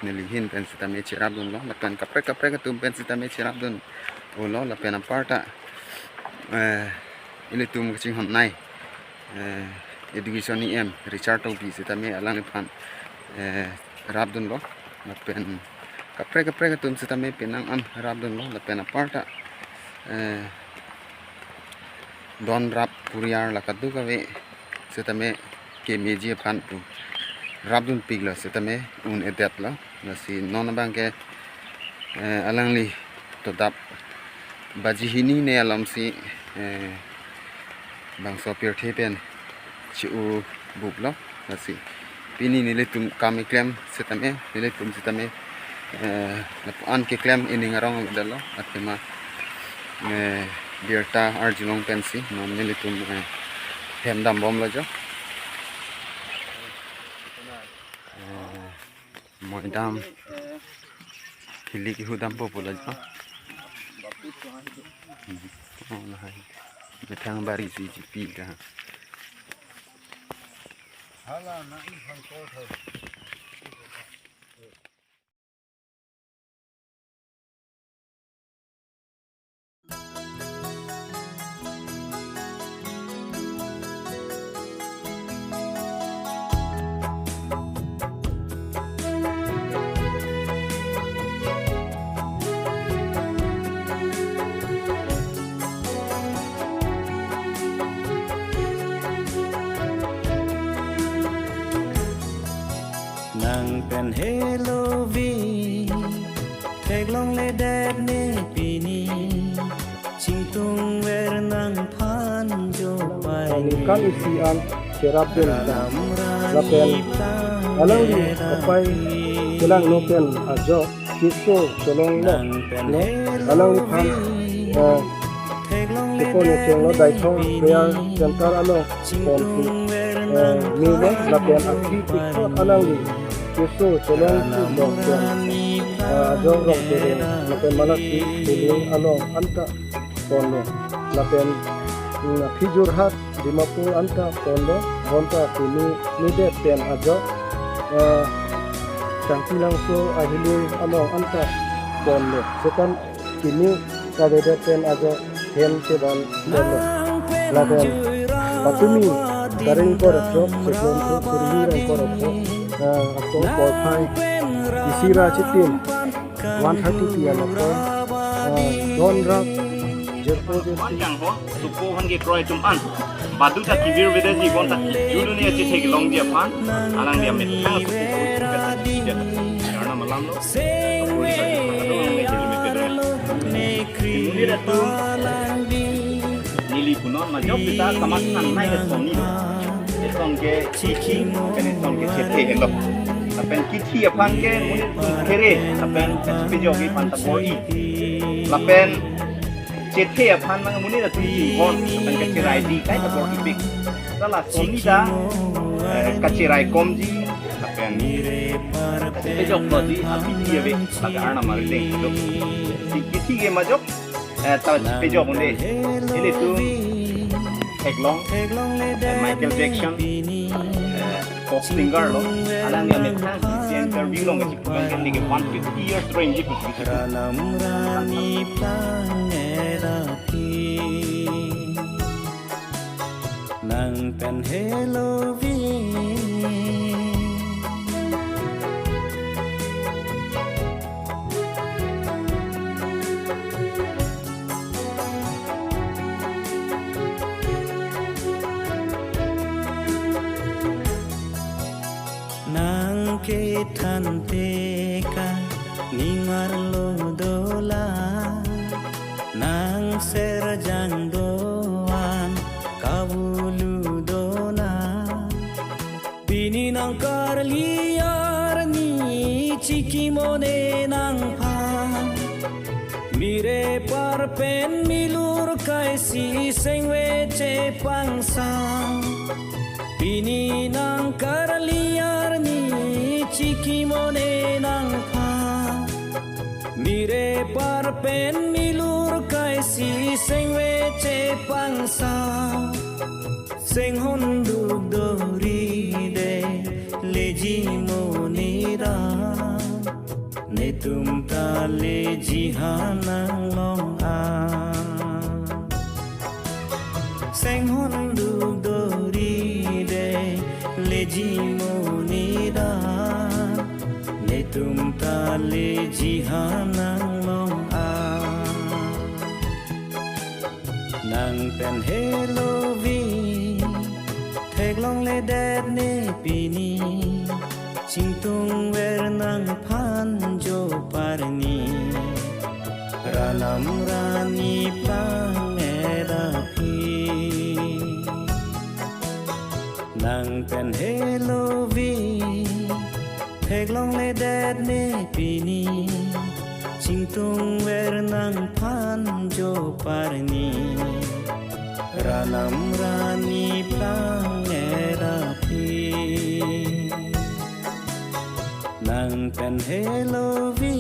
nilihin pen sitame cirabdun lo lapen kaprek ketum pen sitame cirabdun ulo lapen aparta ini tum kecing hon nai education ni em Richard Topi sitame alang ipan rabdun lo lapen kaprek ketum sitame penang am rabdun lo lapen aparta don rap puriar lakadu kawe sitame ke meji pan pu rabdun pigla sitame un edet la nasi non bang ke alang li to dap baji hini ne alam si bang sopir thepen chu bub lo nasi pini nile tum kami klem sitame nile tum sitame an ke klem ini ngarong dalo atema birta arjilong pensi non nile tum hem bom lo jo mọi đam thì lý cái hú đam bộ là gì là hay cái thang bari gì chỉ pi cả nang pen hello vi thek long le dad ne pini ching tung ver nang phan jo pai kan isi an serap den lapen alang di apai tulang nopen ajo kiso solong lo no alang phan sepone cheng lo dai thong real center alo kon si ni lo lapen akhi tikho alang di kiso solong tu dong ajo rong de lapen malaki tuling alo anta kon lo lapen Fijur hat Dimapur anta kondo honta kini nide pen ajo tangki langsung ahili alo anta kondo sekan kini kabeda pen ajo hen seban kondo lapen patumi karing korjo sebelum tu kurhiran korjo atau polpai isira chitin 130 pian atau don rap Panjang ho, suku han ke kroy tum an. Badu tak kibir beda si bon tak. Julu ni aje thek long dia pan. Alang dia met tang suku ko kata dia. Karena malam lo. Nili puno majok kita kamasan nai ke song ni. Song ke chiki kan song ke chethe hello. Apen kiti apan ke mun kere apen pejok ki pan taboi. Lapen cethe aphan mang muni la tui hon apan kacirai di kai ta bor ipik sala soni da kacirai komji apan pejok bodi api diave sagarna marle do kiti ge majok ta pejok unde ele tu Heglong Michael Jackson pop singer lo alang dia metha si interview long ke kan ni ke 150 years range ku nang pen hello vi nang ke than te ka ningar lo dola nang ser jang doan kabulu dona pini nang kar liar ni chiki mone nang pha mire par pen milur kaisi sengwe che pangsa pini nang kar liar ni chiki mone nang pha mire par pen milur kaisi sengwe che pangsa seng honduk dori de leji monira le tum ta le jihanang long a seng hon du do ri de le ji mo ni da le tum ta le jihanang long a nang pen hello vi thek long le det ne pi ni ching tung ver nang phan jo parni ranam rani plang era phi nang pen hello vi thek long le det ne pi ni ching tung ver nang phan jo parni ranam rani plang era phi nang pen hello vi